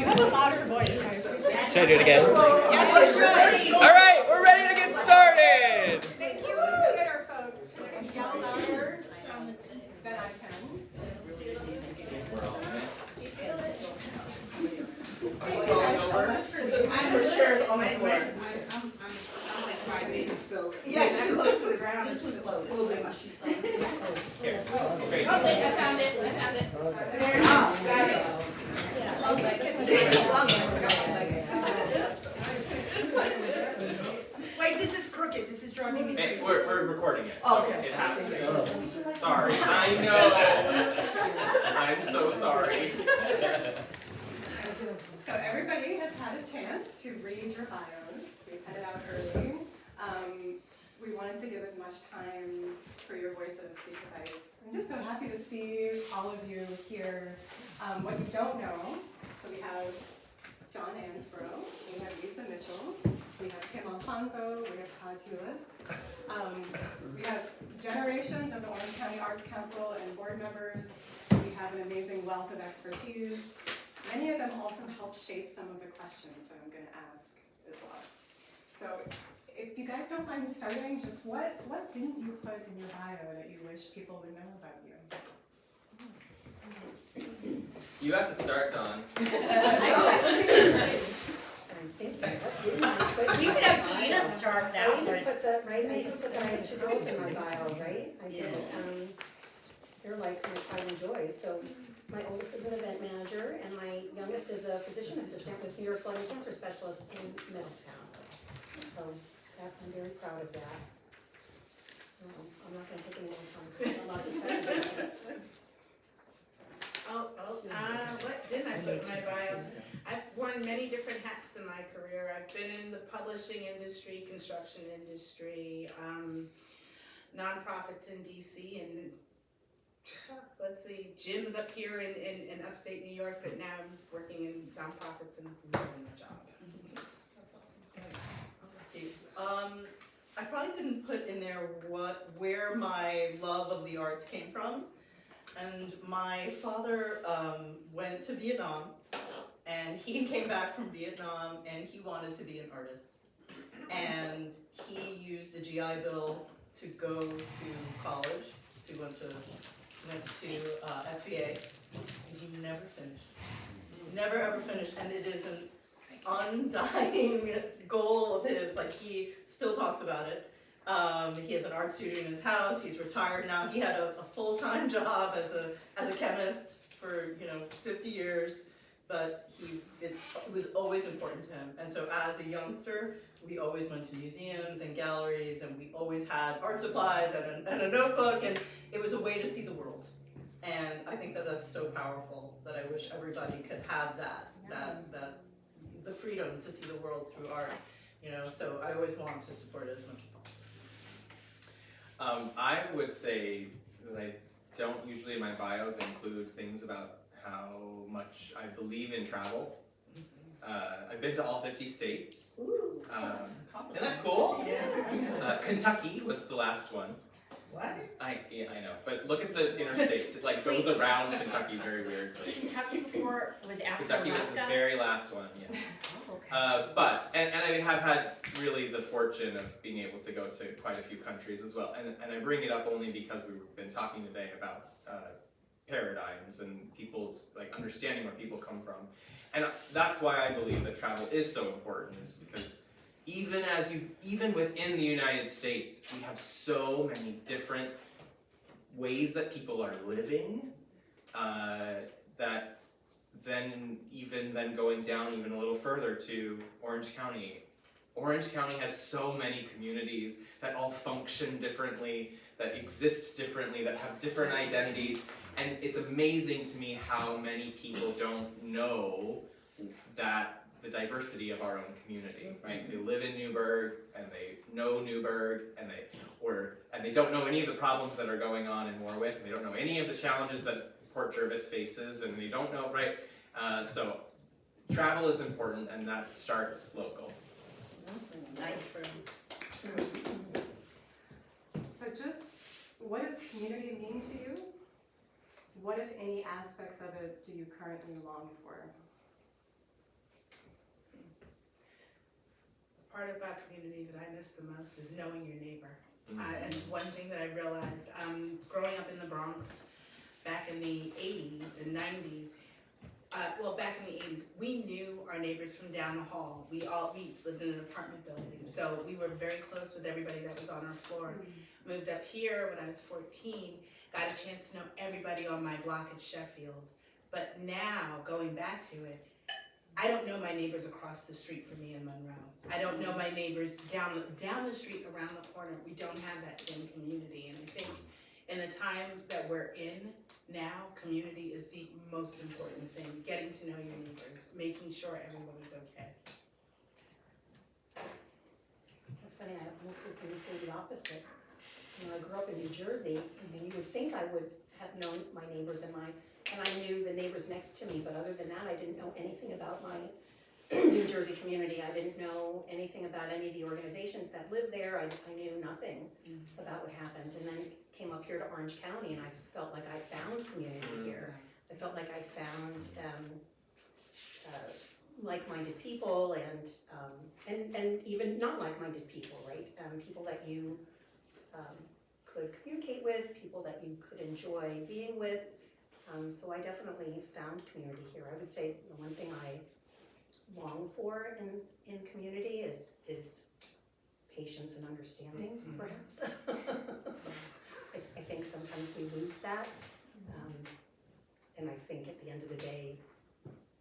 have a louder voice. Should I do it again? Yes, you should. All right, we're ready to get started. Thank you, theater folks. Yell louder than I can. I'm for sure it's on the floor. I'm like 5 days, so yeah, that close to the ground. This was low. Here. Great. I found it. There, got it. Wait, this is crooked. This is driving me crazy. We're recording it. So Okay. it has to be. Sorry. I know. I'm so sorry. So everybody has had a chance to read your bios. We've had it out early. We wanted to give as much time for your voices because I'm just so happy to see all of you here. What you don't know, so we have John Ansbro, we have Lisa Mitchell, we have Kimm, Alfonso, we have Todd, Hulet. We have generations of the Orange County Arts Council and board members. We have an amazing wealth of expertise. Many of them also helped shape some of the questions that I'm going to ask as well. So if you guys don't mind starting, just what didn't you put in your bio that you wish people would know about you? You have to start, Dawn. I'm thinking, what didn't I put? You could have Gina start that. I even put the, right, I even put that I have 2 girls in my bio, right? I did, they're like my pride and joy, so my oldest is an event manager, and my youngest is a physician assistant with New York Blood and Cancer Specialist in Middletown. So I'm very proud of that. I'm not gonna take any more time, because I've got lots of stuff to do. What didn't I put in my bio? I've worn many different hats in my career. I've been in the publishing industry, construction industry, nonprofits in DC, and let's see, gyms up here in upstate New York, but now I'm working in nonprofits and loving my job. I probably didn't put in there where my love of the arts came from. And my father went to Vietnam, and he came back from Vietnam, and he wanted to be an artist. And he used the GI Bill to go to college. He went to SVA, and he never finished. Never ever finished, and it is an undying goal of his. Like, he still talks about it. He has an art studio in his house. He's retired now. He had a full-time job as a chemist for 50 years, but it was always important to him. And so as a youngster, we always went to museums and galleries, and we always had art supplies and a notebook, and it was a way to see the world. And I think that that's so powerful that I wish everybody could have that the freedom to see the world through art. So I always want to support it as much as possible. I would say that I don't usually in my bios include things about how much I believe in travel. I've been to all 50 states. Ooh, Isn't that cool? Yeah. Kentucky was the last one. What? I know, but look at the interstates. It goes around Kentucky very weirdly. Kentucky before was after Kentucky was Alaska. the very last one, yes. Okay. But I have had really the fortune of being able to go to quite a few countries as well. And I bring it up only because we've been talking today about paradigms and people's understanding where people come from. And that's why I believe that travel is so important, is because even within the United States, we have so many different ways that people are living, that then going down even a little further to Orange County. Orange County has so many communities that all function differently, that exist differently, that have different identities, and it's amazing to me how many people don't know that the diversity of our own community, right? They live in Newburgh, and they know Newburgh, and they don't know any of the problems that are going on in Warwick, and they don't know any of the challenges that Port Jervis faces, and they don't know, right? So travel is important, and that starts local. Nice. So just, what does community mean to you? what, if any, aspects of it do you currently long for? Part about community that I miss the most is knowing your neighbor. It's one thing that I realized growing up in the Bronx back in the 80s and 90s. Back in the 80s, we knew our neighbors from down the hall. We lived in an apartment building, so we were very close with everybody that was on our floor. Moved up here when I was 14, got a chance to know everybody on my block at Sheffield. But now, going back to it, I don't know my neighbors across the street from me in Monroe. I don't know my neighbors down the street around the corner. We don't have that same community, and I think in the time that we're in now, community is the most important thing. Getting to know your neighbors, making sure everybody's okay. That's funny, I almost was gonna say the opposite. You know, I grew up in New Jersey, and you would think I would have known my neighbors and I knew the neighbors next to me, but other than that, I didn't know anything about my New Jersey community. I didn't know anything about any of the organizations that lived there. I knew nothing about what happened. And then came up here to Orange County, and I felt like I found community here. I felt like I found like-minded people and even not like-minded people, right? People that you could communicate with, people that you could enjoy being with. So I definitely found community here. I would say the one thing I long for in community is patience and understanding, perhaps. I think sometimes we lose that, and I think at the end of the day,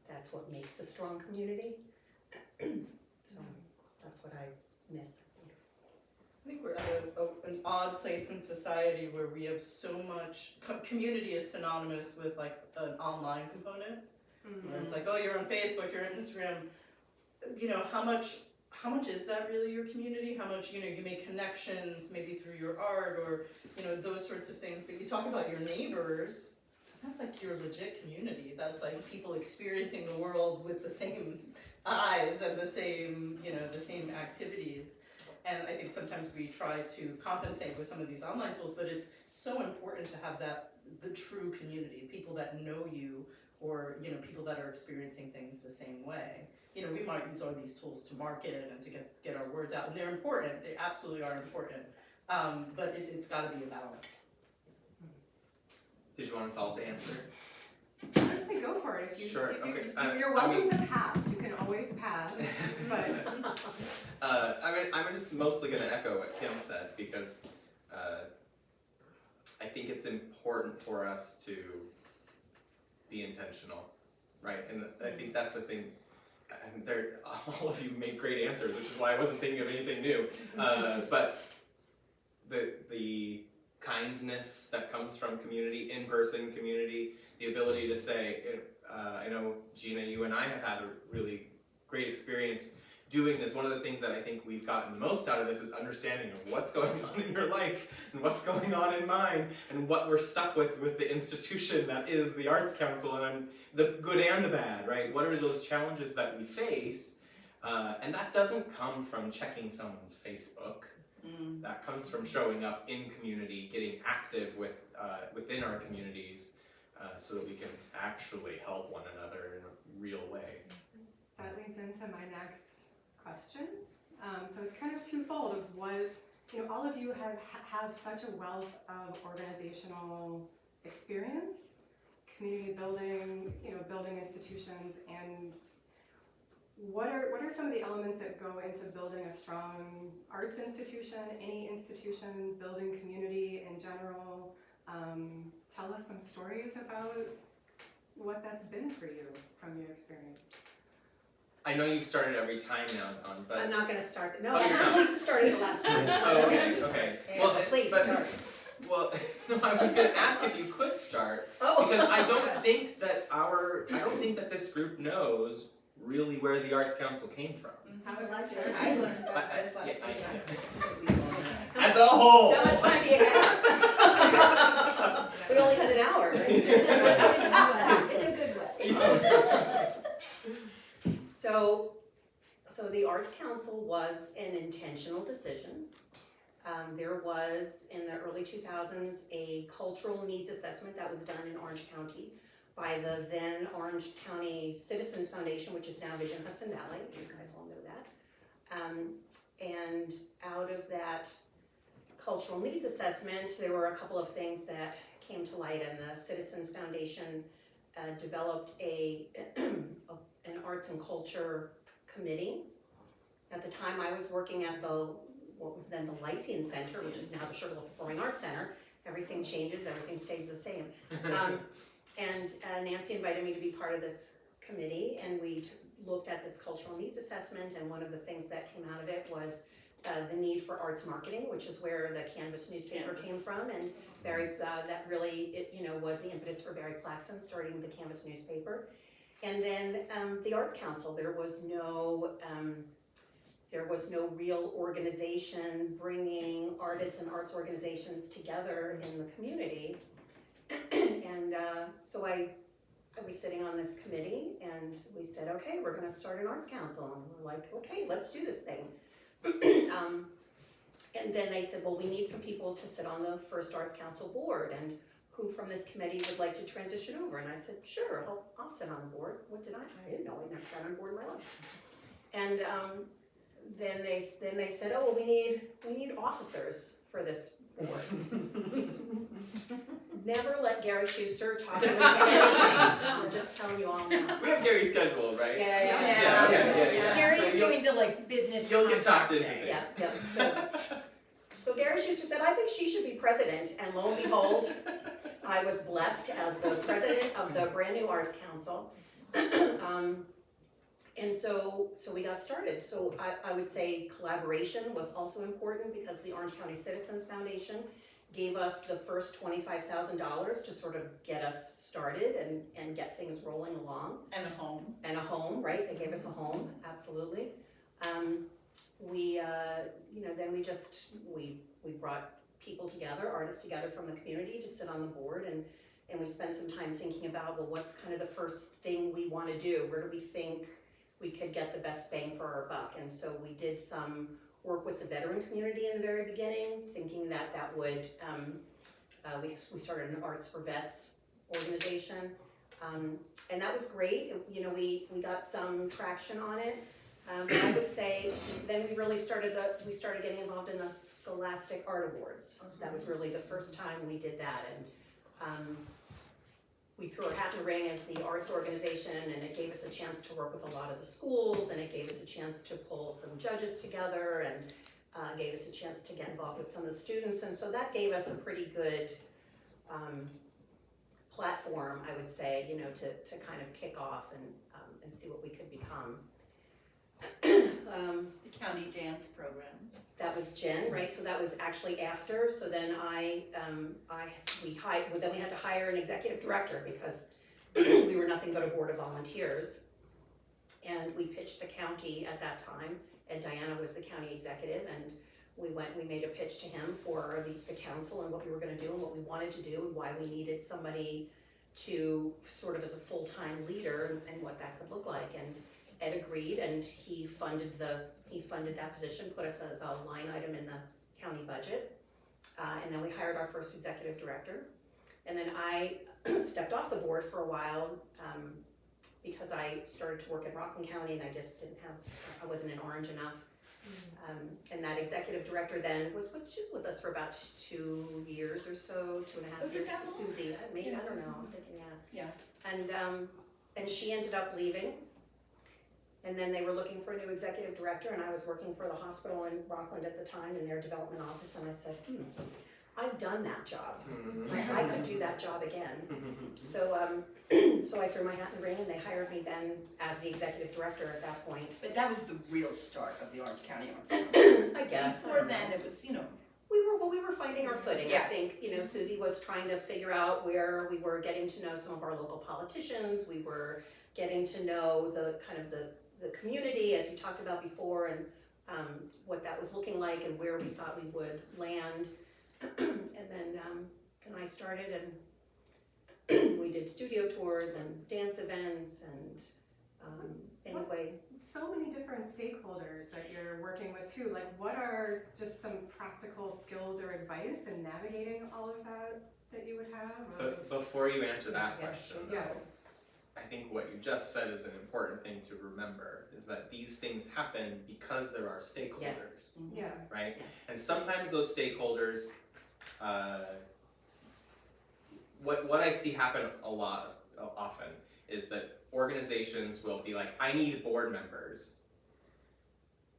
that's what makes a strong community. So that's what I miss. I think we're at an odd place in society where we have so much, community is synonymous with like an online component. Where it's like, oh, you're on Facebook, you're on Instagram. You know, how much is that really your community? How much, you know, you make connections maybe through your art or, you know, those sorts of things. But you talk about your neighbors, that's like your legit community. That's like people experiencing the world with the same eyes and the same, you know, the same activities. And I think sometimes we try to compensate with some of these online tools, but it's so important to have the true community, people that know you, or, you know, people that are experiencing things the same way. You know, we might use all these tools to market and to get our words out, and they're important, they absolutely are important, but it's gotta be a balance. Did you want us all to answer? I just say go for it. If you, Sure, okay. You're welcome to pass. You can always pass, but I'm just mostly going to echo what Kimm said because I think it's important for us to be intentional, right? And I think that's the thing. All of you made great answers, which is why I wasn't thinking of anything new. But the kindness that comes from community, in-person community, the ability to say, I know Gina, you and I have had a really great experience doing this. One of the things that I think we've gotten most out of this is understanding of what's going on in your life and what's going on in mine and what we're stuck with the institution that is the Arts Council, and the good and the bad, right? What are those challenges that we face? And that doesn't come from checking someone's Facebook. That comes from showing up in community, getting active within our communities, so that we can actually help one another in a real way. that leads into my next question. So it's kind of twofold of what, you know, all of you have such a wealth of organizational experience, community building, you know, building institutions, and what are some of the elements that go into building a strong arts institution, any institution, building community in general? Tell us some stories about what that's been for you from your experience. I know you've started every time now, Todd, but I'm not gonna start, no, Oh, you're not? Lisa started the last time. oh, okay. Well, Please but, start. well, no, I was going to ask if you could start Oh. because I don't think that this group knows really where the Arts Council came from. How would that I learned about I- this last yeah, week. I- I'm completely blown away. As a whole. How much time do you have? We only had an hour, right? In a good way. So the Arts Council was an intentional decision. there was, in the early 2000s, a cultural needs assessment that was done in Orange County by the then Orange County Citizens Foundation, which is now Vision Hudson Valley. You guys all know that. And out of that cultural needs assessment, there were a couple of things that came to light, and the Citizens Foundation developed an arts and culture committee. At the time, I was working at what was then the Lyceum Center, which is now the Sugarloaf Performing Arts Center. Everything changes, everything stays the same. And Nancy invited me to be part of this committee, and we looked at this cultural needs assessment, and one of the things that came out of it was the need for arts marketing, which is where the Canvas newspaper came from, and Barry, that really, was the impetus for Barry Plaxton starting the Canvas newspaper. And then the Arts Council, there was no real organization bringing artists and arts organizations together in the community. And so I was sitting on this committee, and we said, okay, we're gonna start an Arts Council. And we're like, okay, let's do this thing. And then they said, well, we need some people to sit on the first Arts Council board, and who from this committee would like to transition over? And I said, sure, I'll sit on the board. What did I didn't know, I never sat on a board in my life. And then they said, oh, well, we need officers for this board. Never let Gary Schuster talk into anything. I'm just telling you all now. We have Gary's schedule, right? Yeah. Yeah. Gary's So doing the business. you'll get talked into contracting. things. Yes. So Gary Schuster said, I think she should be president, and lo and behold, I was blessed as the president of the brand new Arts Council. And so we got started. So I would say collaboration was also important, because the Orange County Citizens Foundation gave us the first $25,000 to sort of get us started and get things rolling along. And a home. And a home, right? They gave us a home, absolutely. Then we brought people together, artists together from the community to sit on the board, and we spent some time thinking about, well, what's kind of the first thing we want to do? Where do we think we could get the best bang for our buck? And so we did some work with the veteran community in the very beginning, thinking that would, we started an Arts for Vets organization, and that was great. We got some traction on it. But I would say then we really started getting involved in the Scholastic Art Awards. That was really the first time we did that, and we threw our hat in the ring as the arts organization, and it gave us a chance to work with a lot of the schools, and it gave us a chance to pull some judges together, and gave us a chance to get involved with some of the students, and so that gave us a pretty good platform, I would say, to kind of kick off and see what we could become. The county dance program. That was Jen, right? So that was actually after. So then we had to hire an executive director, because we were nothing but a board of volunteers. And we pitched the county at that time, and Diana was the county executive, and we made a pitch to him for the council and what we were gonna do and what we wanted to do and why we needed somebody to sort of as a full-time leader and what that could look like. And Ed agreed, and he funded that position, put us as a line item in the county budget. And then we hired our first executive director. And then I stepped off the board for a while, because I started to work in Rockland County, and I wasn't in Orange enough. And that executive director then she was with us for about 2 years or so, 2.5 Was it years. that long? Susie, maybe, Yeah, I don't Susie. know, I'm thinking, yeah. Yeah. And she ended up leaving. And then they were looking for a new executive director, and I was working for the hospital in Rockland at the time in their development office, and I said, I've done that job. I could do that job again. So I threw my hat in the ring, and they hired me then as the executive director at that point. But that was the real start of the Orange County Arts Council. I guess. Before then, it was, We were finding our footing. Yeah. I think, Susie was trying to figure out where we were getting to know some of our local politicians. We were getting to know the community, as you talked about before, and what that was looking like and where we thought we would land. And then I started, and we did studio tours and dance events, and Anyway, So many different stakeholders that you're working with too. Like, what are just some practical skills or advice in navigating all of that you would have? But before you answer that question, Yeah. I think what you just said is an important thing to remember, is that these things happen because there are stakeholders, Yeah. right? Yes. And sometimes those stakeholders, what I see happen often is that organizations will be like, I need board members.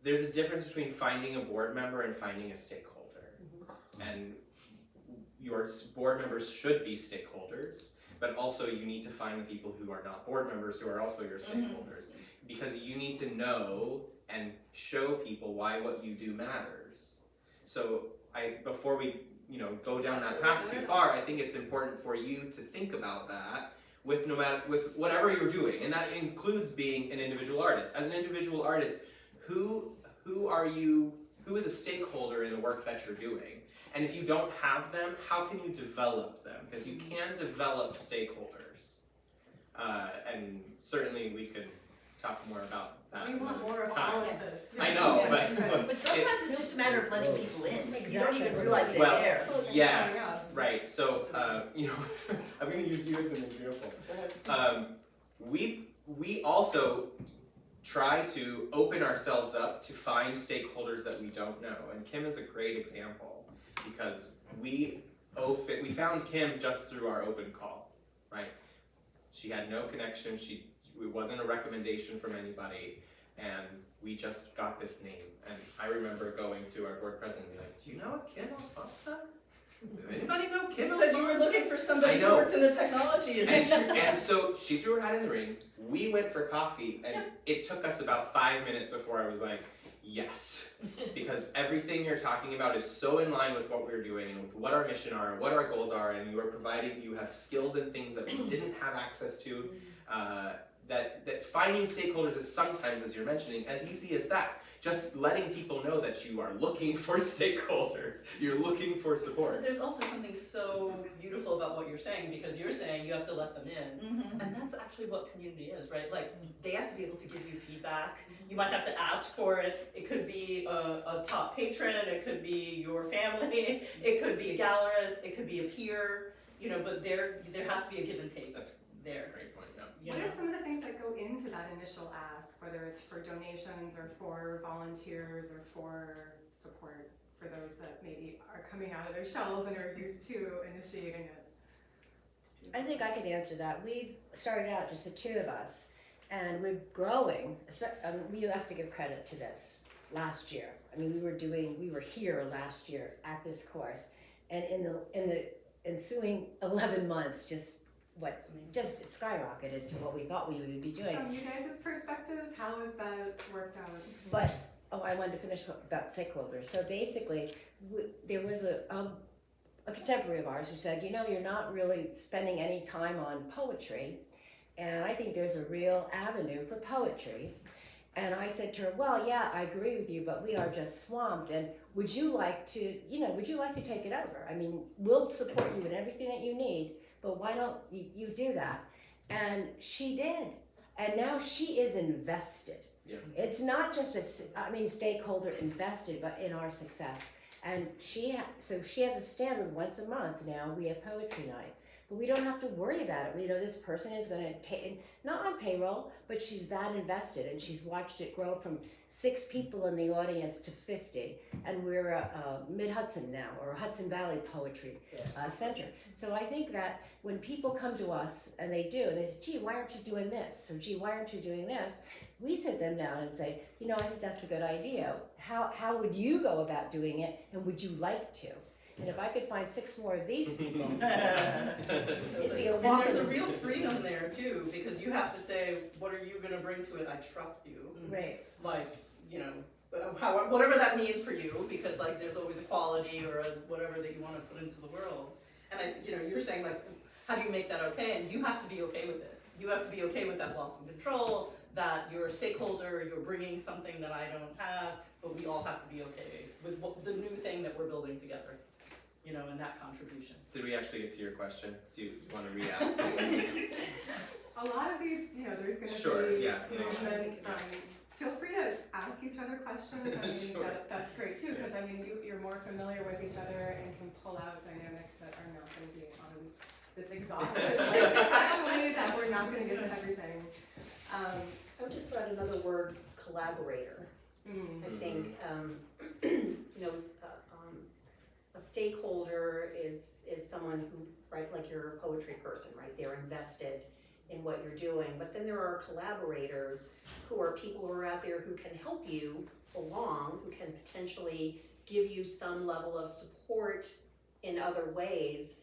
There's a difference between finding a board member and finding a stakeholder. And your board members should be stakeholders, but also you need to find the people who are not board members who are also your stakeholders. Because you need to know and show people why what you do matters. So before we go down that path too far, I think it's important for you to think about that with whatever you're doing, and that includes being an individual artist. As an individual artist, who is a stakeholder in the work that you're doing? And if you don't have them, how can you develop them? Because you can develop stakeholders. And certainly we could talk more about that. We want more of time. all of this. I know, But sometimes it's just a matter of letting people in. You don't even Exactly. realize they're Well, there. yes, right. So, I'm going to use you as an example. We also try to open ourselves up to find stakeholders that we don't know, and Kimm is a great example because we found Kimm just through our open call, right? She had no connection. It wasn't a recommendation from anybody, and we just got this name. And I remember going to our board president and be like, do you know Kimm Alfonso? Does anybody know Kimm You said you were Alfonso? looking for somebody I who know. worked in the technology industry. And so she threw her hat in the ring, we went for coffee, and it took us about 5 minutes before I was like, yes. Because everything you're talking about is so in line with what we're doing and with what our mission are and what our goals are, and you have skills and things that we didn't have access to. That finding stakeholders is sometimes, as you're mentioning, as easy as that. Just letting people know that you are looking for stakeholders, you're looking for support. But there's also something so beautiful about what you're saying, because you're saying you have to let them in. And that's actually what community is, right? Like, they have to be able to give you feedback. You might have to ask for it. It could be a top patron, it could be your family, it could be a gallerist, it could be a peer, but there has to be a give and take. That's there. a great point, yeah. What are some of the things that go into that initial ask, whether it's for donations or for volunteers or for support for those that maybe are coming out of their shells and are used to initiating it? I think I could answer that. We've started out just the two of us, and we're growing. You have to give credit to this. Last year, I mean, we were here last year at this course, and in the ensuing 11 months, just skyrocketed to what we thought we would be doing. From you guys' perspectives, how has that worked out? But I wanted to finish about stakeholders. So basically, there was a contemporary of ours who said, you're not really spending any time on poetry, and I think there's a real avenue for poetry. And I said to her, well, yeah, I agree with you, but we are just swamped. And would you like to take it over? I mean, we'll support you in everything that you need, but why don't you do that? And she did. And now she is invested. Yeah. It's not just stakeholder invested, but in our success. And she has a standard once a month now. We have poetry night. But we don't have to worry about it. We know this person is going to take, not on payroll, but she's that invested, and she's watched it grow from 6 people in the audience to 50, and we're a Mid-Hudson now, or a Hudson Valley Poetry Center. So I think that when people come to us, and they do, and they say, gee, why aren't you doing this? Or gee, why aren't you doing this? We sit them down and say, I think that's a good idea. How would you go about doing it, and would you like to? And if I could find 6 more of these people, it'd be a And walk. there's a real freedom there too, because you have to say, what are you gonna bring to it? I trust you. Right. Like, whatever that means for you, because like there's always equality or whatever that you wanna put into the world. And you're saying like, how do you make that okay? And you have to be okay with it. You have to be okay with that loss of control, that you're a stakeholder, you're bringing something that I don't have, but we all have to be okay with the new thing that we're building together. in that contribution. Did we actually get to your question? Do you want to re-ask it? A lot of these, there's gonna Sure, be yeah. movement. Feel free to ask each other questions. I mean, Sure. that's great too, because I mean, you're more familiar with each other and can pull out dynamics that are not gonna be on this exhaustive list, actually, that we're not gonna get to everything. I would just throw out another word, collaborator. I think, a stakeholder is someone who, right, like you're a poetry person, right? They're invested in what you're doing, but then there are collaborators who are people who are out there who can help you along, who can potentially give you some level of support in other ways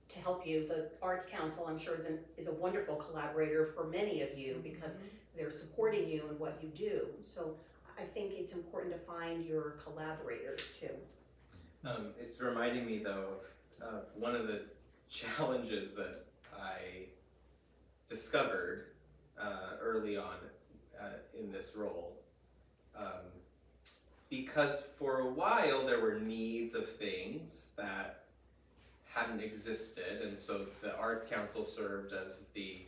to help you. The Arts Council, I'm sure, is a wonderful collaborator for many of you because they're supporting you in what you do. So I think it's important to find your collaborators too. It's reminding me though of one of the challenges that I discovered early on in this role. Because for a while there were needs of things that hadn't existed, and so the Arts Council served as the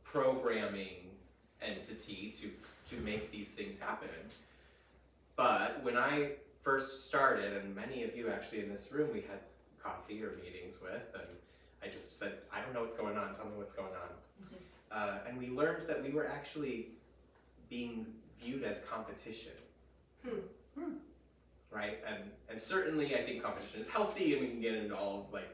programming entity to make these things happen. But when I first started, and many of you actually in this room we had coffee or meetings with, and I just said, I don't know what's going on, tell me what's going on. And we learned that we were actually being viewed as competition. Right? And certainly I think competition is healthy, and we can get into all of like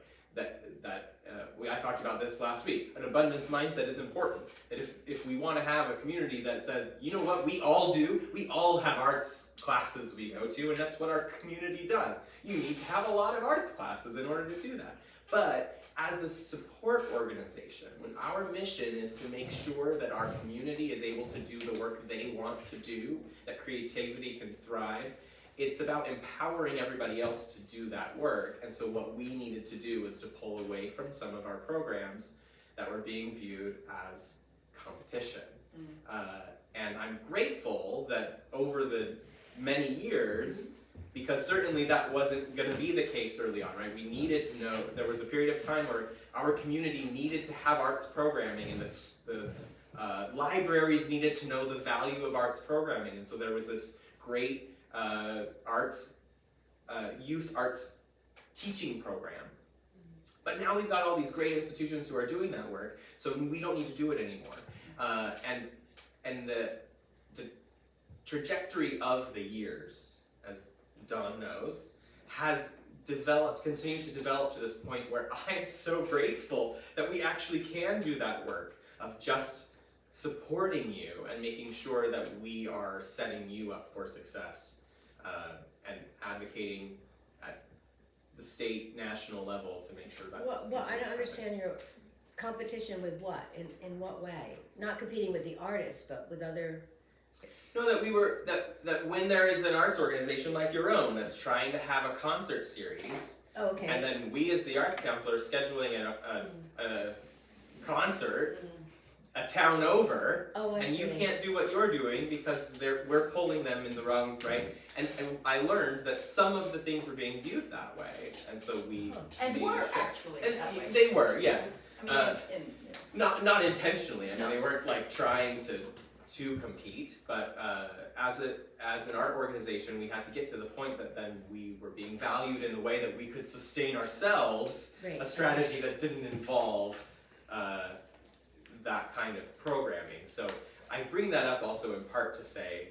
I talked about this last week. An abundance mindset is important. That if we want to have a community that says, you know what, we all do, we all have arts classes we go to, and that's what our community does. You need to have a lot of arts classes in order to do that. But as a support organization, when our mission is to make sure that our community is able to do the work they want to do, that creativity can thrive, it's about empowering everybody else to do that work. And so what we needed to do was to pull away from some of our programs that were being viewed as competition. And I'm grateful that over the many years, because certainly that wasn't going to be the case early on, right? We needed to know, there was a period of time where our community needed to have arts programming, and the libraries needed to know the value of arts programming. And so there was this great youth arts teaching program. But now we've got all these great institutions who are doing that work, so we don't need to do it anymore. And the trajectory of the years, as Dawn knows, has continued to develop to this point where I am so grateful that we actually can do that work of just supporting you and making sure that we are setting you up for success and advocating at the state, national level to make sure that's Well, I don't understand your competition with what? In what way? Not competing with the artists, but with other... No, that when there is an arts organization like your own that's trying to have a concert series, Okay. and then we as the Arts Council are scheduling a concert a town over, and you can't do what you're doing because we're pulling them in the wrong, right? And I learned that some of the things were being viewed that way, and so we And made were sure. actually And that way. they were, yes. I mean, Not intentionally. I mean, No. they weren't like trying to compete, but as an art organization, we had to get to the point that then we were being valued in the way that we could sustain ourselves. Right. A strategy that didn't involve that kind of programming. So I bring that up also in part to say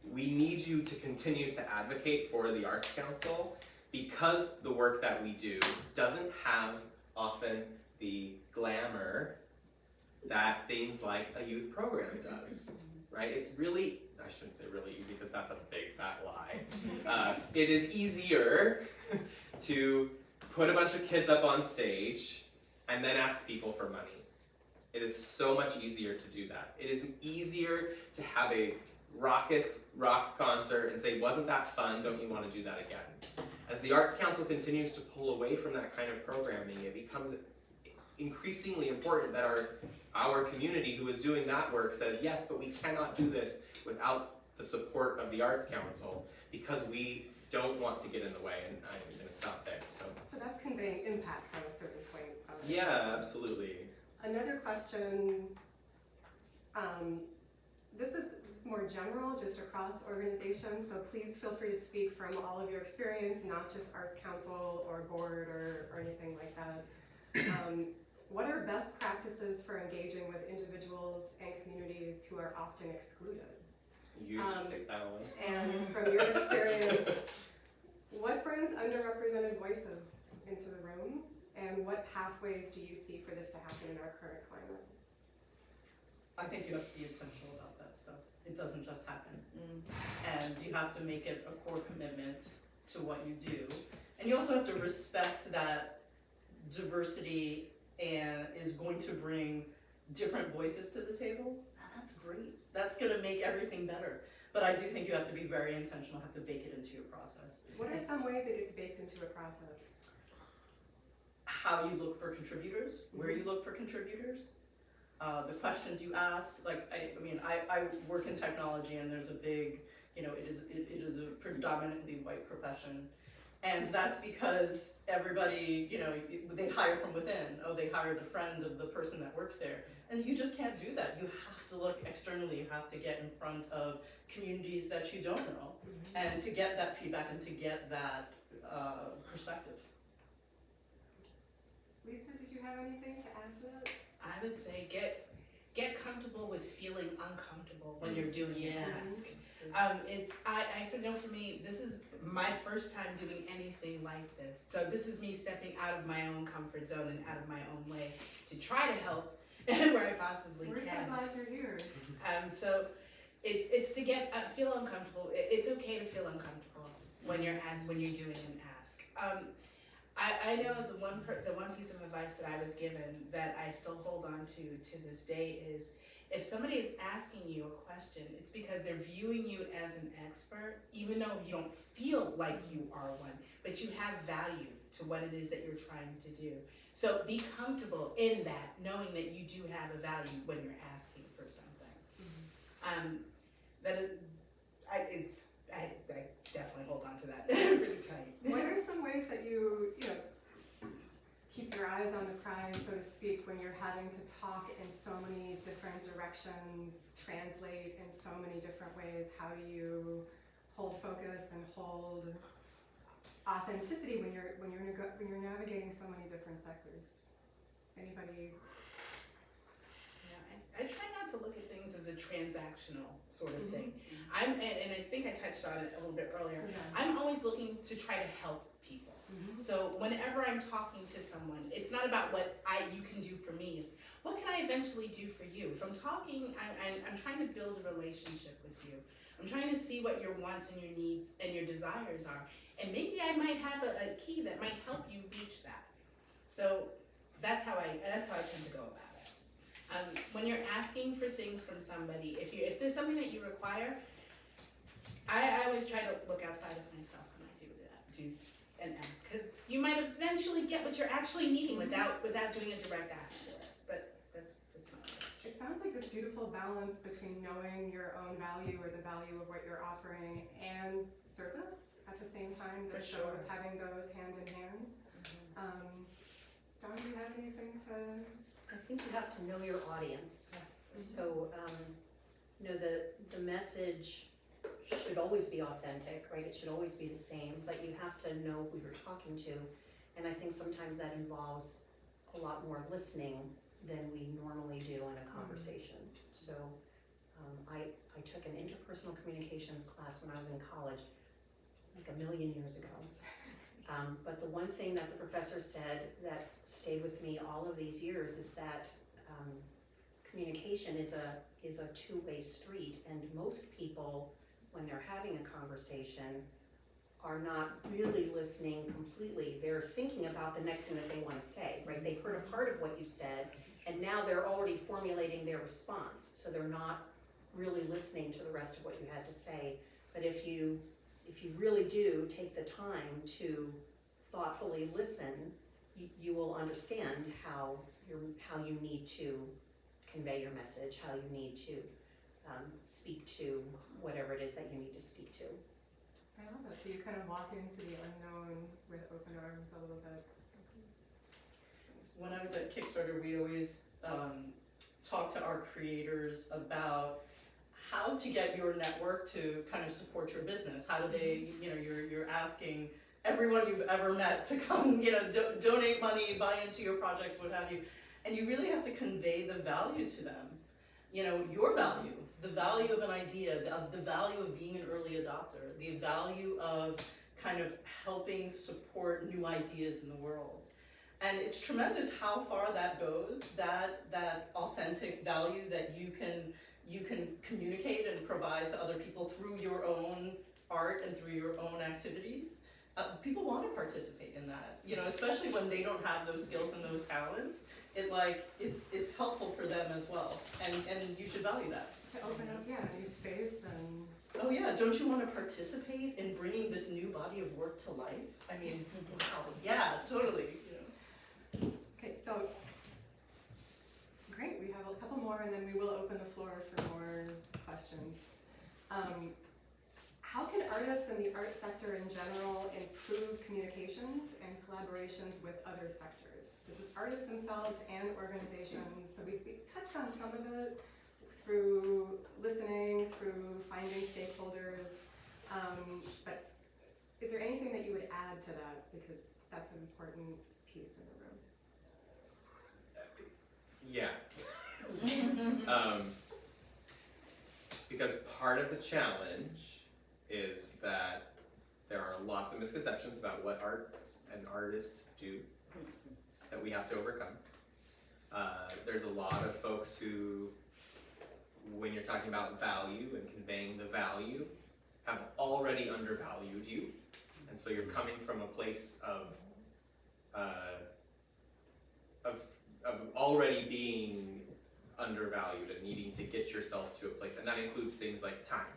we need you to continue to advocate for the Arts Council because the work that we do doesn't have often the glamour that things like a youth program does, right? It's really, I shouldn't say really easy because that's a big fat lie. It is easier to put a bunch of kids up on stage and then ask people for money. It is so much easier to do that. It is easier to have a raucous rock concert and say, wasn't that fun? Don't you want to do that again? As the Arts Council continues to pull away from that kind of programming, it becomes increasingly important that our community who is doing that work says, yes, but we cannot do this without the support of the Arts Council because we don't want to get in the way, and I'm gonna stop there, so. So that's conveying impact at a certain point. Yeah, absolutely. Another question, this is more general, just across organizations, so please feel free to speak from all of your experience, not just Arts Council or board or anything like that. What are best practices for engaging with individuals and communities who are often excluded? You should take that away. And from your experience, what brings underrepresented voices into the room? And what pathways do you see for this to happen in our current climate? I think you have to be intentional about that stuff. It doesn't just happen. And you have to make it a core commitment to what you do. And you also have to respect that diversity and is going to bring different voices to the table. And that's great. That's gonna make everything better. But I do think you have to be very intentional, have to bake it into your process. What are some ways it gets baked into a process? How you look for contributors, where you look for contributors, the questions you ask. Like, I work in technology, and there's a big, it is a predominantly white profession, and that's because everybody, they hire from within. Oh, they hire the friend of the person that works there, and you just can't do that. You have to look externally. You have to get in front of communities that you don't know, and to get that feedback and to get that perspective. Lisa, did you have anything to add to that? I would say get comfortable with feeling uncomfortable when you're doing an ask. I know for me, this is my first time doing anything like this. So this is me stepping out of my own comfort zone and out of my own way to try to help where I possibly We're can. so glad you're here. So it's to get feel uncomfortable. It's okay to feel uncomfortable when you're doing an ask. I know the one piece of advice that I was given that I still hold on to this day is, if somebody is asking you a question, it's because they're viewing you as an expert, even though you don't feel like you are one, but you have value to what it is that you're trying to do. So be comfortable in that, knowing that you do have a value when you're asking for something. I definitely hold on to that pretty tight. What are some ways that you keep your eyes on the prize, so to speak, when you're having to talk in so many different directions, translate in so many different ways? How do you hold focus and hold authenticity when you're navigating so many different sectors? Anybody? I try not to look at things as a transactional sort of thing. And I think I touched on it a little bit earlier. I'm always looking to try to help people. So whenever I'm talking to someone, it's not about what you can do for me. It's what can I eventually do for you. If I'm talking, I'm trying to build a relationship with you. I'm trying to see what your wants and your needs and your desires are. And maybe I might have a key that might help you reach that. So that's how I tend to go about it. When you're asking for things from somebody, if there's something that you require, I always try to look outside of myself when I do an ask, because you might eventually get what you're actually needing without doing a direct ask for it. But that's my approach. It sounds like this beautiful balance between knowing your own value or the value of what you're offering and service at the same time. For That sure. shows having those hand in hand. Dawn, do you have anything to? I think you have to know your audience. So, the message should always be authentic, right? It should always be the same, but you have to know who you're talking to. And I think sometimes that involves a lot more listening than we normally do in a conversation. So, I took an interpersonal communications class when I was in college, like a million years ago. But the one thing that the professor said that stayed with me all of these years is that communication is a two-way street, and most people, when they're having a conversation, are not really listening completely. They're thinking about the next thing that they want to say, right? They've heard a part of what you said, and now they're already formulating their response, so they're not really listening to the rest of what you had to say. But if you really do take the time to thoughtfully listen, you will understand how you need to convey your message, how you need to speak to whatever it is that you need to speak to. I love that. So you kind of walk into the unknown with open arms a little bit. When I was at Kickstarter, we always talk to our creators about how to get your network to kind of support your business. How do they, you know, you're asking everyone you've ever met to come, you know, donate money, buy into your project, what have you. And you really have to convey the value to them. You know, your value, the value of an idea, the value of being an early adopter, the value of kind of helping support new ideas in the world. And it's tremendous how far that goes, that authentic value that you can communicate and provide to other people through your own art and through your own activities. People want to participate in that, you know, especially when they don't have those skills and those talents. It's helpful for them as well, and you should value that. To open up, yeah, a new space and. Oh yeah, don't you want to participate in bringing this new body of work to life? I mean, wow, yeah, totally. You know. Okay, so great. We have a couple more, and then we will open the floor for more questions. How can artists in the art sector in general improve communications and collaborations with other sectors? This is artists themselves and organizations. So we touched on some of it through listening, through finding stakeholders. But is there anything that you would add to that? Because that's an important piece in the room. Yeah. Because part of the challenge is that there are lots of misconceptions about what arts and artists do that we have to overcome. There's a lot of folks who, when you're talking about value and conveying the value, have already undervalued you. And so you're coming from a place of already being undervalued and needing to get yourself to a place. And that includes things like time,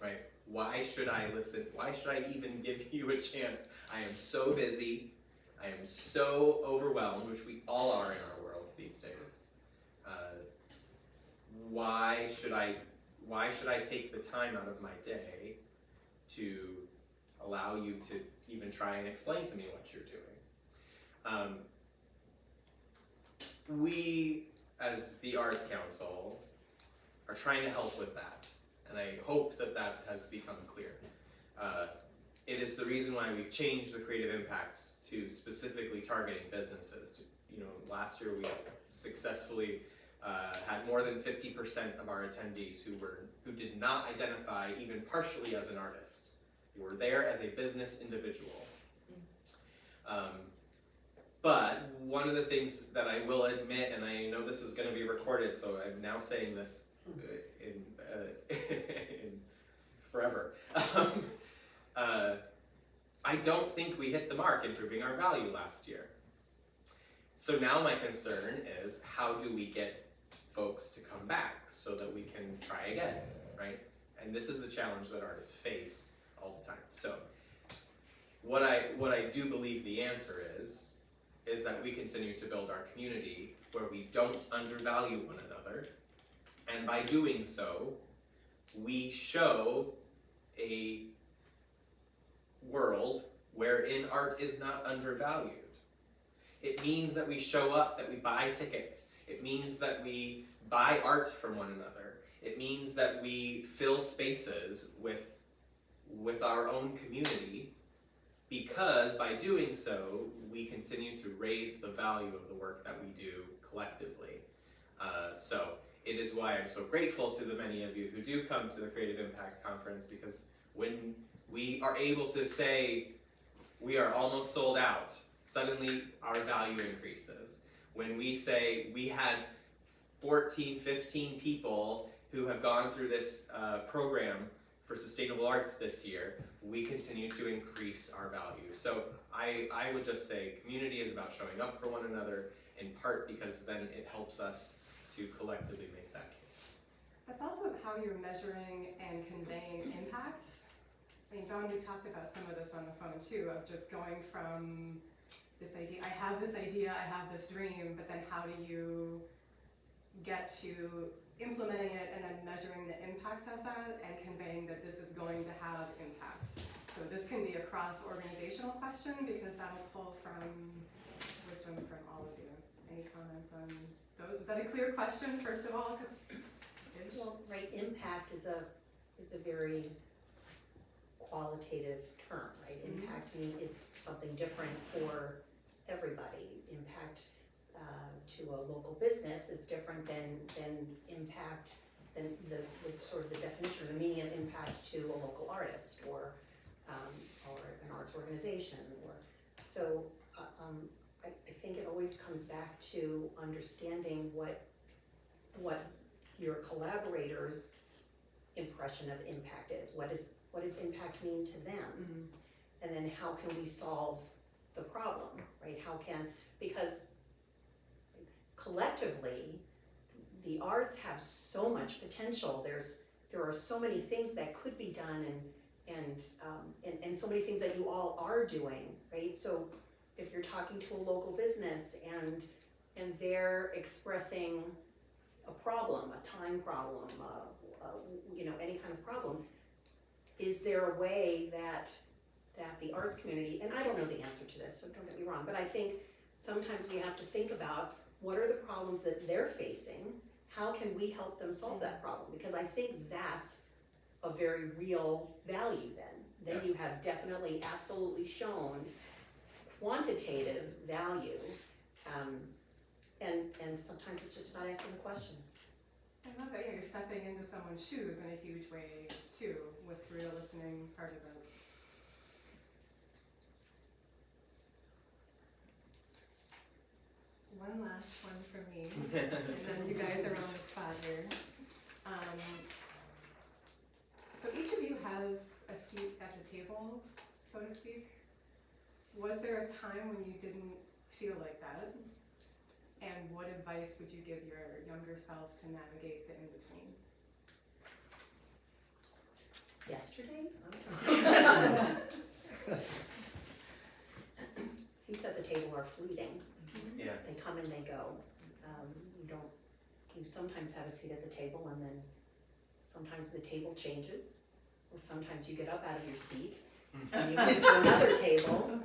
right? Why should I listen? Why should I even give you a chance? I am so busy. I am so overwhelmed, which we all are in our worlds these days. Why should I take the time out of my day to allow you to even try and explain to me what you're doing? We, as the Arts Council, are trying to help with that, and I hope that that has become clear. It is the reason why we've changed the creative impact to specifically targeting businesses. Last year we successfully had more than 50% of our attendees who did not identify even partially as an artist. They were there as a business individual. But one of the things that I will admit, and I know this is going to be recorded, so I'm now saying this in forever. I don't think we hit the mark in proving our value last year. So now my concern is, how do we get folks to come back so that we can try again, right? And this is the challenge that artists face all the time. So what I do believe the answer is that we continue to build our community where we don't undervalue one another, and by doing so, we show a world wherein art is not undervalued. It means that we show up, that we buy tickets. It means that we buy art from one another. It means that we fill spaces with our own community, because by doing so, we continue to raise the value of the work that we do collectively. So it is why I'm so grateful to the many of you who do come to the Creative Impact Conference, because when we are able to say we are almost sold out, suddenly our value increases. When we say we had 14, 15 people who have gone through this program for sustainable arts this year, we continue to increase our value. So I would just say community is about showing up for one another, in part because then it helps us to collectively make that case. That's also how you're measuring and conveying impact. I mean, Dawn, we talked about some of this on the phone too, of just going from this idea, I have this idea, I have this dream, but then how do you get to implementing it and then measuring the impact of that and conveying that this is going to have impact. So this can be a cross-organizational question because that'll pull from wisdom from all of you. Any comments on those? Is that a clear question, first of all? Well, right, impact is a very qualitative term, right? Impact is something different for everybody. Impact to a local business is different than impact, than the sort of the definition or the meaning of impact to a local artist or an arts organization. So I think it always comes back to understanding what your collaborators' impression of impact is. What does impact mean to them? And then how can we solve the problem, right? Because collectively, the arts have so much potential. There are so many things that could be done and so many things that you all are doing, right? So if you're talking to a local business and they're expressing a problem, a time problem, any kind of problem, is there a way that the arts community, and I don't know the answer to this, so don't get me wrong, but I think sometimes we have to think about what are the problems that they're facing, how can we help them solve that problem? Because I think that's a very real value then you have definitely absolutely shown quantitative value, and sometimes it's just about asking the questions. I love that you're stepping into someone's shoes in a huge way too, with the real listening part of it. One last one for me, and then you guys are on the spot here. So each of you has a seat at the table, so to speak. Was there a time when you didn't feel like that? And what advice would you give your younger self to navigate the in-between? Yesterday? Seats at the table are fleeting. Yeah. They come and they go. You sometimes have a seat at the table and then sometimes the table changes, or sometimes you get up out of your seat and you move to another table.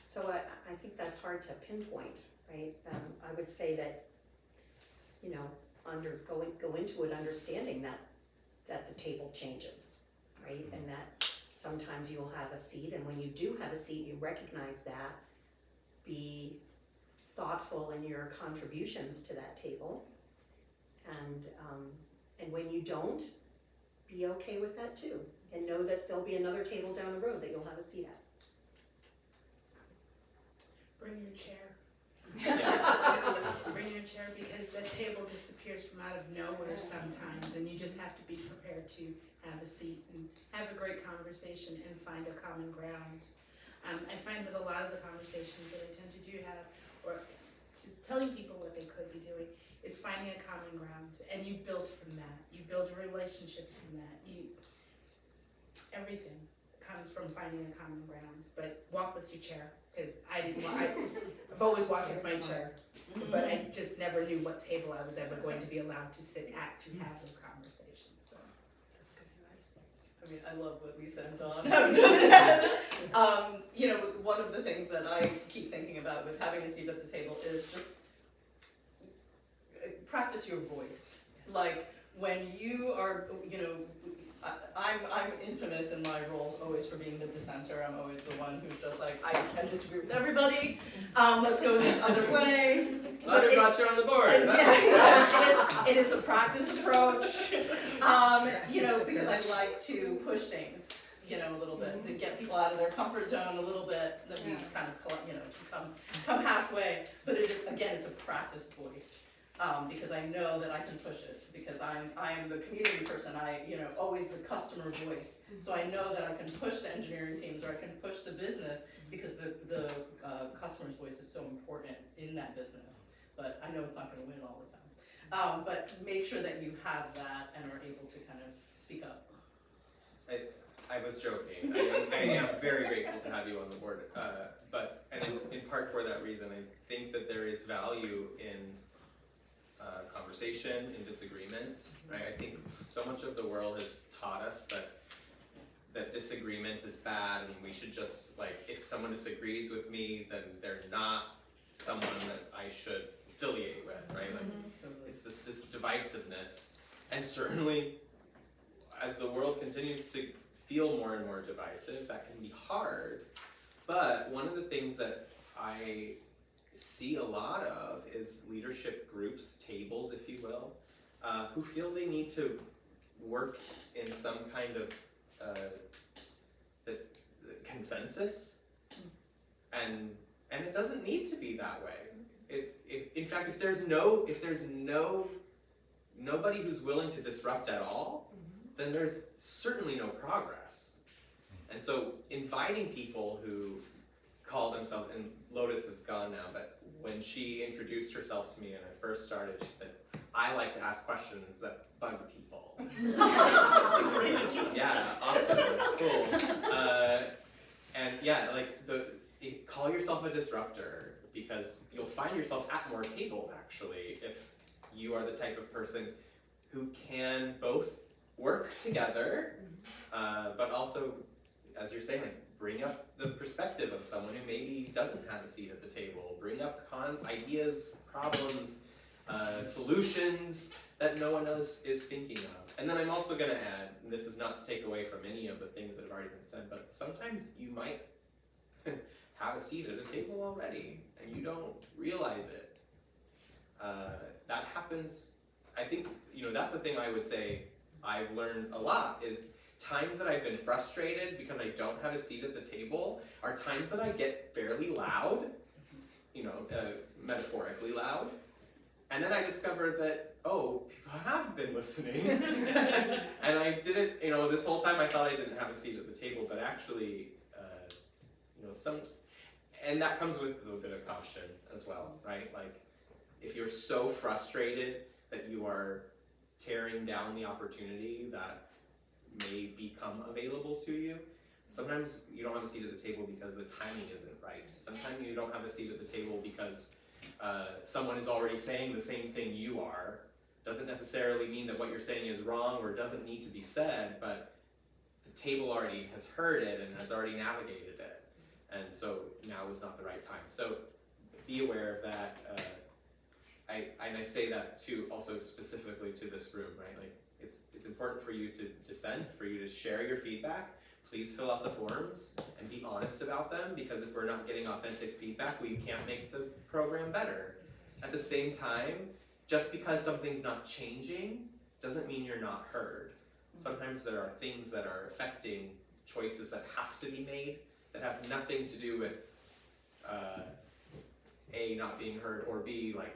So I think that's hard to pinpoint, right? I would say that, go into it understanding that the table changes, right? And that sometimes you'll have a seat, and when you do have a seat, you recognize that. Be thoughtful in your contributions to that table, and when you don't, be okay with that too, and know that there'll be another table down the road that you'll have a seat at. Bring your chair. Yeah. Bring your chair, because the table just appears from out of nowhere sometimes, and you just have to be prepared to have a seat and have a great conversation and find a common ground. I find with a lot of the conversations that I tend to have, or just telling people what they could be doing, is finding a common ground, and you build from that. You build relationships from that. Everything comes from finding a common ground. But walk with your chair, because I've always walked with my chair, but I just never knew what table I was ever going to be allowed to sit at to have those conversations. So that's good advice. I mean, I love what Lisa and Dawn have just said. One of the things that I keep thinking about with having a seat at the table is just practice your voice. Like when you are, I'm infamous in my roles always for being the dissenter. I'm always the one who's just like, I disagree with everybody. Let's go this other way. Other brought you on the board. It is a practice approach. Because I like to push things, a little bit, to get people out of their comfort zone a little bit, that we kind of, come halfway. But it's a practice voice. Because I know that I can push it, because I'm the community person, always the customer voice. So I know that I can push the engineering teams, or I can push the business, because the customer's voice is so important in that business. But I know it's not gonna win all the time. But make sure that you have that and are able to kind of speak up. I was joking. I am very grateful to have you on the board, but in part for that reason, I think that there is value in conversation and disagreement, right? I think so much of the world has taught us that disagreement is bad and we should just, like, if someone disagrees with me, then they're not someone that I should affiliate with, right? Like, it's this divisiveness. And certainly, as the world continues to feel more and more divisive, that can be hard. But one of the things that I see a lot of is leadership groups, tables, if you will, who feel they need to work in some kind of the consensus, and it doesn't need to be that way. In fact, if there's nobody who's willing to disrupt at all, then there's certainly no progress. And so inviting people who call themselves, and Lotus is gone now, but when she introduced herself to me and I first started, she said, I like to ask questions that bug people. Yeah, awesome, cool. And yeah, like call yourself a disruptor, because you'll find yourself at more tables actually if you are the type of person who can both work together, but also, as you're saying, like, bring up the perspective of someone who maybe doesn't have a seat at the table, bring up ideas, problems, solutions that no one else is thinking of. And then I'm also going to add, and this is not to take away from any of the things that have already been said, but sometimes you might have a seat at a table already and you don't realize it. That happens. I think, that's the thing I would say I've learned a lot is times that I've been frustrated because I don't have a seat at the table are times that I get fairly loud, metaphorically loud. And then I discovered that, people have been listening. And I didn't, this whole time I thought I didn't have a seat at the table, but actually, and that comes with a little bit of caution as well, right? Like, if you're so frustrated that you are tearing down the opportunity that may become available to you, sometimes you don't have a seat at the table because the timing isn't right. Sometimes you don't have a seat at the table because someone is already saying the same thing you are. Doesn't necessarily mean that what you're saying is wrong or doesn't need to be said, but the table already has heard it and has already navigated it. And so now is not the right time. So be aware of that. I say that too, also specifically to this room, right? Like, it's important for you to dissent, for you to share your feedback. Please fill out the forms and be honest about them, because if we're not getting authentic feedback, we can't make the program better. At the same time, just because something's not changing doesn't mean you're not heard. Sometimes there are things that are affecting choices that have to be made that have nothing to do with A, not being heard, or B, like,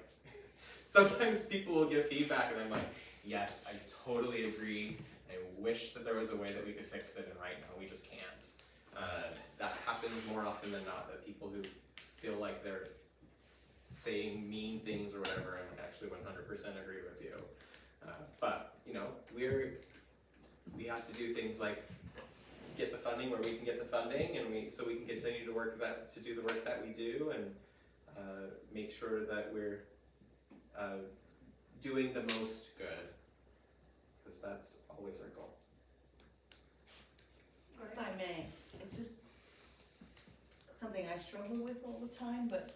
sometimes people will give feedback and I'm like, yes, I totally agree. I wish that there was a way that we could fix it, and right now we just can't. That happens more often than not, that people who feel like they're saying mean things or whatever, I actually 100% agree with you. But, we have to do things like get the funding where we can get the funding, and so we can continue to do the work that we do, and make sure that we're doing the most good, because that's always our goal. If I may, it's just something I struggle with all the time, but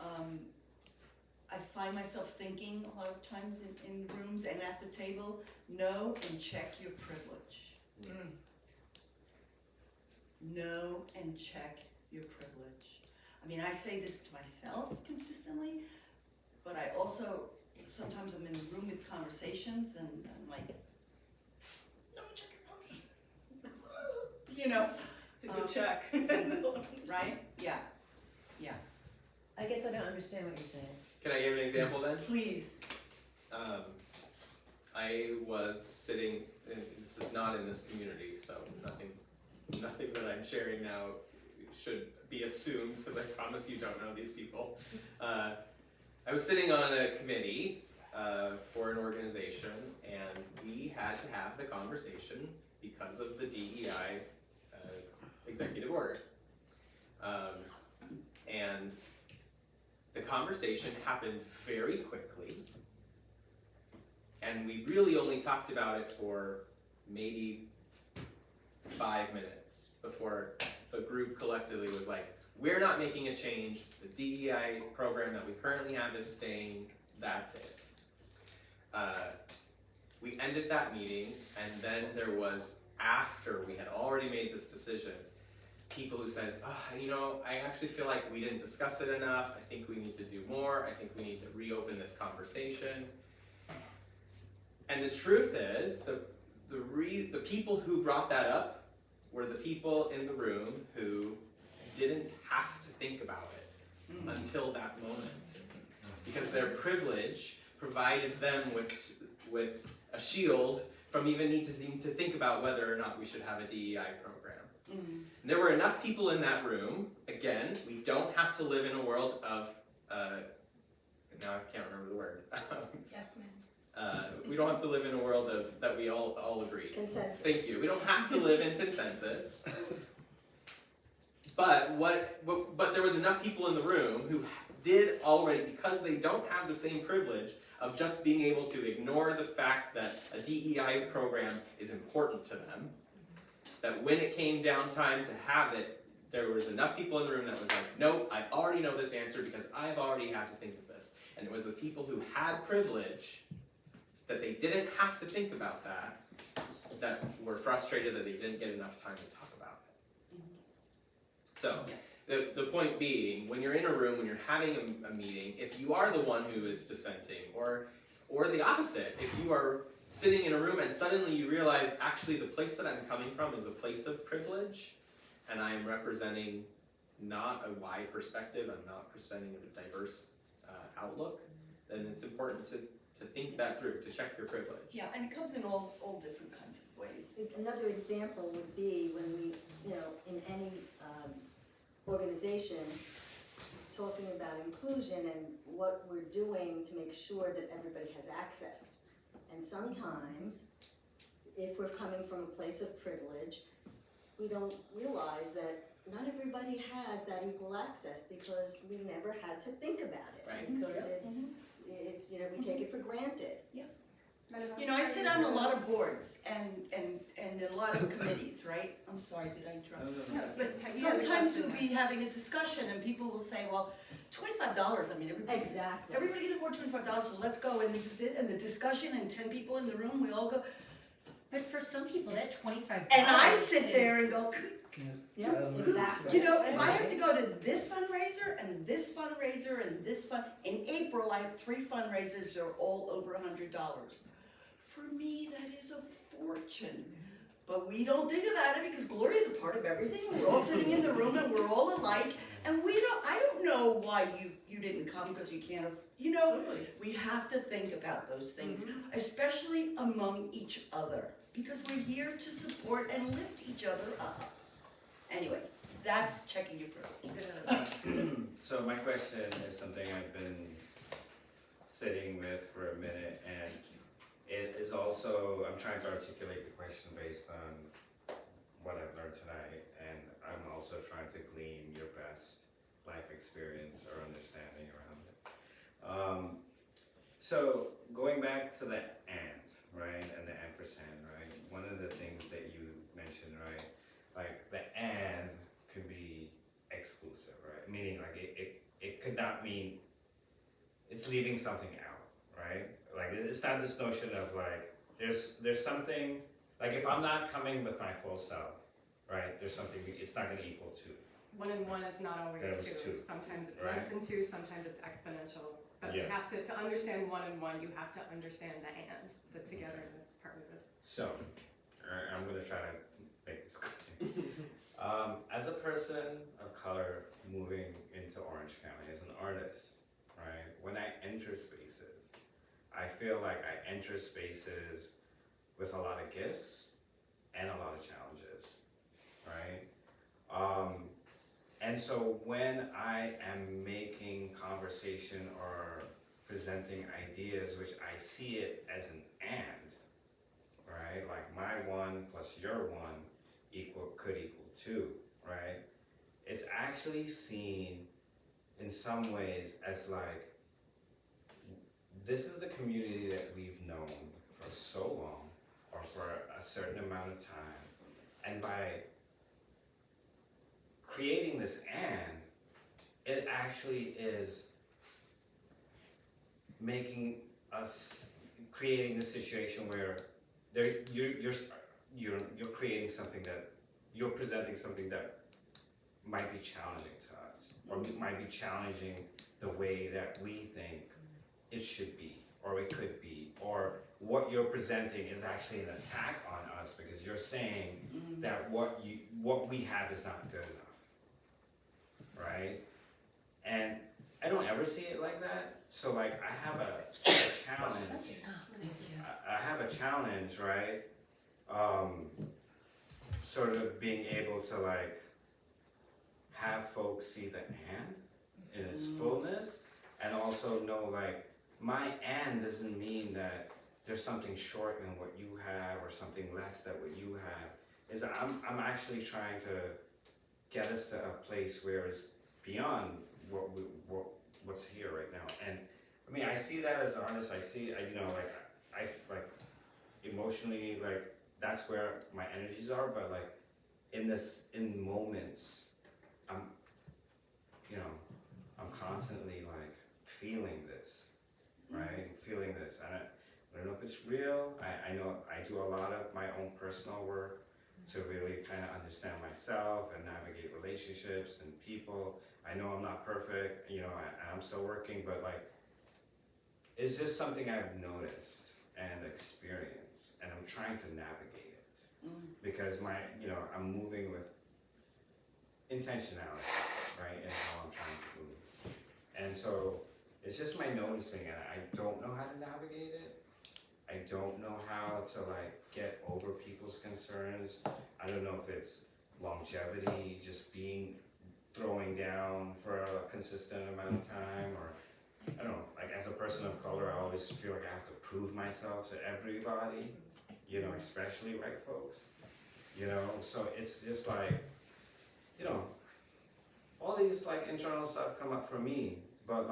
I find myself thinking a lot of times in rooms and at the table, know and check your privilege. Know and check your privilege. I mean, I say this to myself consistently, but I also, sometimes I'm in a room with conversations and I'm like, no, check your privilege. It's a good check. Right? Yeah. I guess I don't understand what you're saying. Can I give an example then? Please. I was sitting, and this is not in this community, so nothing that I'm sharing now should be assumed, because I promise you don't know these people. I was sitting on a committee for an organization, and we had to have the conversation because of the DEI executive order. And the conversation happened very quickly, and we really only talked about it for maybe 5 minutes before the group collectively was like, we're not making a change, the DEI program that we currently have is staying, that's it. We ended that meeting, and then there was, after we had already made this decision, people who said, you know, I actually feel like we didn't discuss it enough, I think we need to do more, I think we need to reopen this conversation. And the truth is, the people who brought that up were the people in the room who didn't have to think about it until that moment. Because their privilege provided them with a shield from even needing to think about whether or not we should have a DEI program. And there were enough people in that room, again, we don't have to live in a world of, now I can't remember the word. Yes, ma'am. We don't have to live in a world that we all agree. Consensus. Thank you. We don't have to live in consensus. But there was enough people in the room who did already, because they don't have the same privilege of just being able to ignore the fact that a DEI program is important to them, that when it came down time to have it, there was enough people in the room that was like, no, I already know this answer because I've already had to think of this. And it was the people who had privilege that they didn't have to think about that were frustrated that they didn't get enough time to talk about it. So, the point being, when you're in a room, when you're having a meeting, if you are the one who is dissenting, or the opposite, if you are sitting in a room and suddenly you realize, actually the place that I'm coming from is a place of privilege, and I am representing not a wide perspective, I'm not presenting a diverse outlook, then it's important to think that through, to check your privilege. Yeah, and it comes in all different kinds of ways. Another example would be when we, in any organization, talking about inclusion and what we're doing to make sure that everybody has access. And sometimes, if we're coming from a place of privilege, we don't realize that not everybody has that equal access because we never had to think about it. Right. Because it's we take it for granted. I sit on a lot of boards and a lot of committees, right? I'm sorry, did I interrupt? No, But he has a sometimes question we'll be next. having a discussion and people will say, well, $25, I mean, Exactly. everybody can afford $25, so let's go. And the discussion and 10 people in the room, we all go, But for some people, that $25 and I sit there and go, Yeah, exactly. if I have to go to this fundraiser and this fundraiser and this in April I have 3 fundraisers, they're all over $100. For me, that is a fortune. But we don't think about it because Gloria's a part of everything. We're all sitting in the room and we're all alike. And I don't know why you didn't come because you can't, we have to think about those things, especially among each other, because we're here to support and lift each other up. Anyway, that's checking your privilege. So my question is something I've been sitting with for a minute, and it is also, I'm trying to articulate the question based on what I've learned tonight, and I'm also trying to glean your best life experience or understanding around it. So going back to the and, right, and the ampersand, right, one of the things that you mentioned, right, like the and could be exclusive, right, meaning like it could not mean it's leaving something out, right, like it's not this notion of like there's something, like if I'm not coming with my full self, right, there's something, it's not going to equal 2. 1 and 1 is not always That was 2. 2. Sometimes it's Right. less than 2, sometimes it's exponential. But Yeah. you have to understand 1 and 1, you have to understand the and, the togetherness part of it. So, I'm going to try to make this clear. As a person of color moving into Orange County, as an artist, right, when I enter spaces, I feel like I enter spaces with a lot of gifts and a lot of challenges, right? And so when I am making conversation or presenting ideas, which I see it as an and, right? Like my 1 plus your 1 could equal 2, right? It's actually seen in some ways as like, this is the community that we've known certain amount of time, and by creating this and, it actually is making us, creating this situation where you're creating something that, you're presenting something that might be challenging to us, or might be challenging the way that we think it should be, or it could be, or what you're presenting is actually an attack on us because you're saying that what we have is not good enough, right? And I don't ever see it like that. So like I have a challenge. I have a challenge, right? Sort of being able to like have folks see the and in its fullness, and also know like my and doesn't mean that there's something short in what you have or something less than what you have. Is I'm actually trying to get us to a place where it's beyond what's here right now. And I mean, I see that as an artist. I see, I emotionally, like that's where my energies are. But like in moments, I'm constantly like feeling this, right? Feeling this, and I don't know if it's real. I know I do a lot of my own personal work to really kind of understand myself and navigate relationships and people. I know I'm not perfect, I'm still working, but like, it's just something I've noticed and experienced, and I'm trying to navigate it. Because I'm moving with intentionality, right, in how I'm trying to move. And so, it's just my noticing, and I don't know how to navigate it. I don't know how to like get over people's concerns. I don't know if it's longevity, just throwing down for a consistent amount of time, or I don't know, like as a person of color, I always feel like I have to prove myself to everybody, especially white folks, so it's just like, all these like internal stuff come up for me, but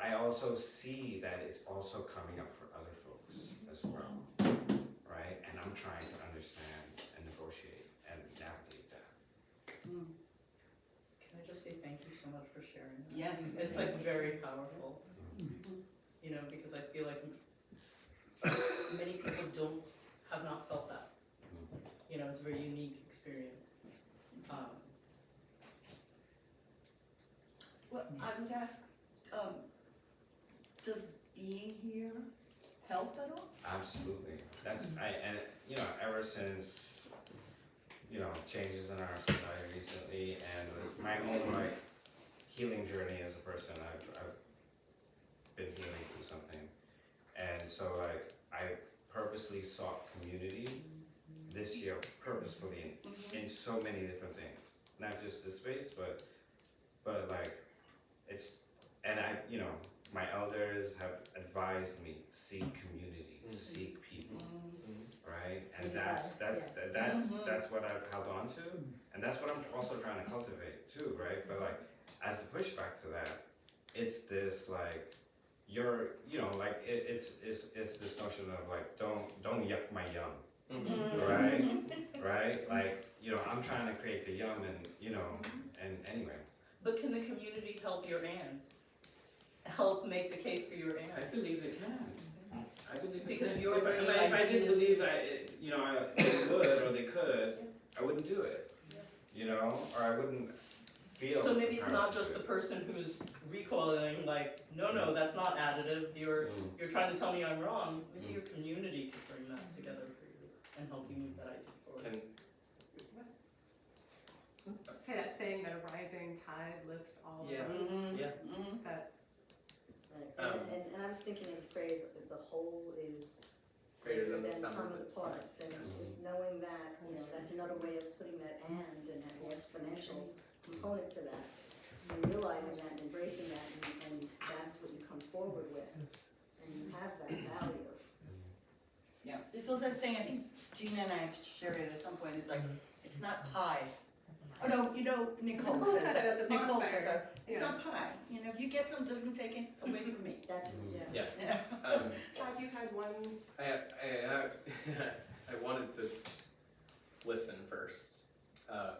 I also see that it's also coming up for other folks as well, right? And I'm trying to understand and negotiate and navigate that. Can I just say thank you so much for sharing that? Yes. It's like very powerful, because I feel like many people have not felt that. It's a very unique experience. Well, I would ask, does being here help at all? Absolutely. Ever since, changes in our society recently, and my own like healing journey as a person, I've been healing through something, and so like I've purposely sought community this year, purposefully in so many different things, not just this space, but like it's, and my elders have advised me, seek community, seek people, right? And that's what I've held on to, and that's what I'm also trying to cultivate too, right? But like, as the pushback to that, it's this like, it's this notion of like, don't yuck my yum, right? Like, I'm trying to create the yum, and anyway. But can the community help your and? Help make the case for your and? I believe it can. I believe it Because can. you're bringing if I didn't ideas. believe that they would or they could, I wouldn't do it. Or I wouldn't feel. So maybe it's not compelled just to the do it. person who's recoiling, like, no, that's not additive. You're trying to tell me I'm wrong. Maybe your community could bring that together for you and help you move that idea forward. Say that saying that a rising tide lifts all Yeah. boats. Yeah. That And I was thinking of the phrase, the whole is Greater than the some sum of its parts, and if knowing that, that's another way of putting that and the exponential component to that. And realizing that and embracing that, and that's what you come forward with, and you have that value. Yeah, this was I was saying, I think Gina and I shared it at some point, it's like, it's not pie. Oh no, Nicole Nicole says said that. it at the Nicole bonfire. says that. It's Yeah. not pie, if you get some, doesn't take it away from me. That's, Yeah. Todd, you had one. I I wanted to listen first.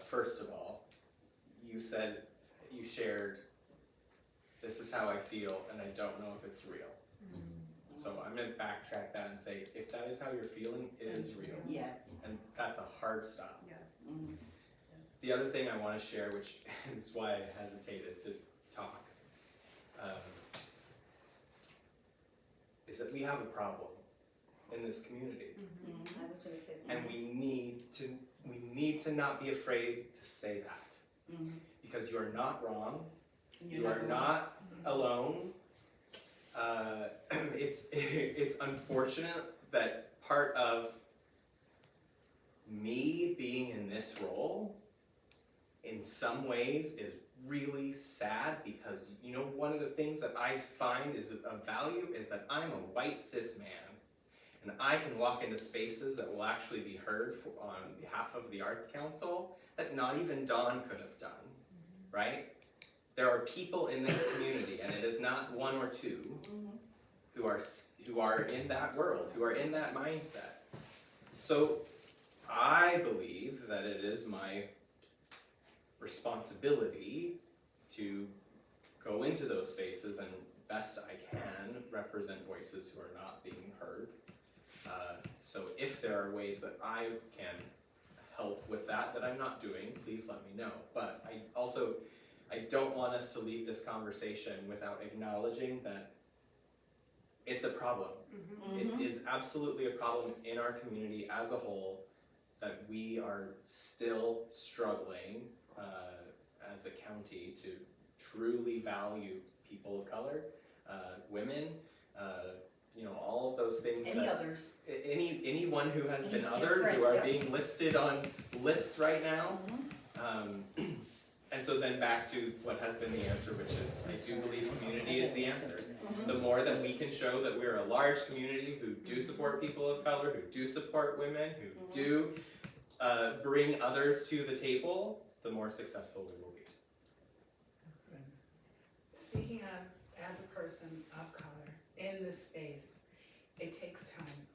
First of all, you shared, this is how I feel, and I don't know if it's real. So I'm gonna backtrack that and say, if that is how you're feeling, it is real. Yes. And that's a hard stop. Yes. Mhm. The other thing I wanna share, which is why I hesitated to talk, is that we have a problem in this community. I was gonna say that. And we need to not be afraid to say that. Mhm. Because you are not wrong, You're you are never not alone. It's unfortunate that part of me being in this role in some ways is really sad, because you know, one of the things that I find is a value is that I'm a white cis man, and I can walk into spaces that will actually be heard on behalf of the Arts Council that not even Dawn could have done, right? There are people in this community, and it is not one or two, who are in that world, who are in that mindset. So I believe that it is my responsibility to go into those spaces and best I can represent voices who are not being heard. So if there are ways that I can help with that I'm not doing, please let me know. But I don't want us to leave this conversation without acknowledging that it's a problem. It is absolutely a problem in our community as a whole, that we are still struggling as a county to truly value people of color, women, you know, all of those things. Any others. Anyone who has been Any othered, different, who are yeah. being listed on lists right now. And so then back to what has been the answer, which is I do believe community is the answer. The more that we can show that we're a large community who do support people of color, who do support women, who do bring others to the table, the more successful we will be. Speaking of, as a person of color in this space, it takes time.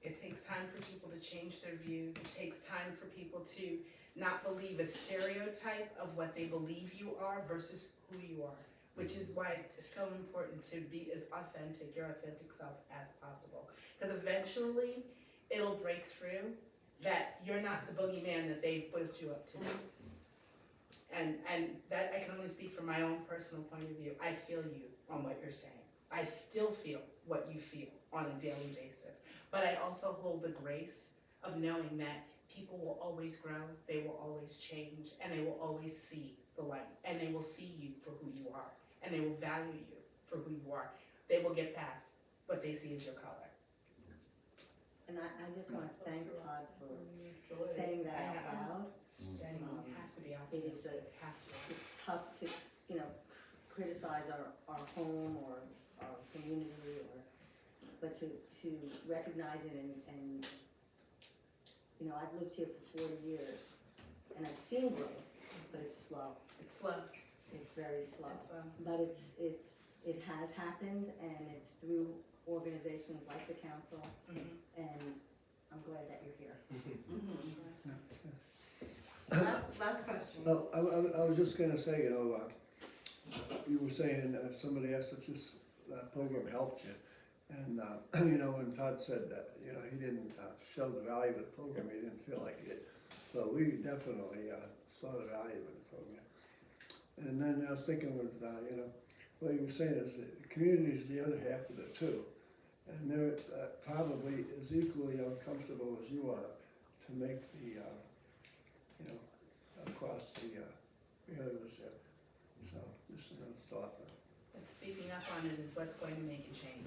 It takes time for people to change their views. It takes time for people to not believe a stereotype of what they believe you are versus who you are, which is why it's so important to be as authentic, your authentic self, as possible. Because eventually, it'll break through that you're not the boogeyman that they've built you up to be. And that I can only speak from my own personal point of view. I feel you on what you're saying. I still feel what you feel on a daily basis. But I also hold the grace of knowing that people will always grow, they will always change, and they will always see the light. And they will see you for who you are. And they will value you for who you are. They will get past what they see as your color. And I just wanna thank Todd for saying that out loud. That you have to be out there. It's tough to, you know, criticize our home or our community, but to recognize it and you know, I've lived here for 40 years and I've seen growth, but it's slow. It's slow. It's very slow. It's slow. But it has happened, and it's through organizations like the council, and I'm glad that you're here. Last question. No, I was just gonna say, you know, you were saying, somebody asked if this program helped you. And, you know, when Todd said that, you know, he didn't show the value of the program, he didn't feel like it. So we definitely saw the value of the program. And then I was thinking with, you know, what you were saying is that the community is the other half of it too. And they're probably as equally uncomfortable as you are to make the, you know, across the barriers there. So just another thought. But speaking up on it is what's going to make a change.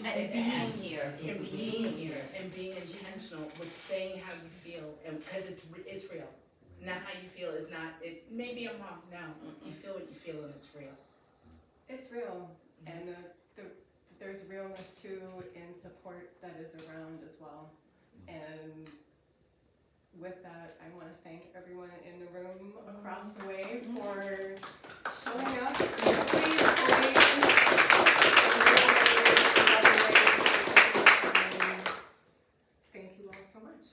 And being here. And being here and being intentional with saying how you feel, and because it's real. Not how you feel is not, maybe I'm wrong, no. You feel what you feel and it's real. It's real, and there's realness too in support that is around as well. And with that, I want to thank everyone in the room across the way for showing up. Thank you all so much.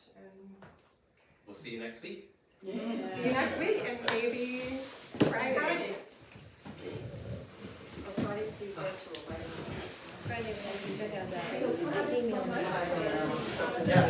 see you next week and maybe Friday. Oh, Friday's be virtual, right? Friday, we have that. So, Email me. Yes.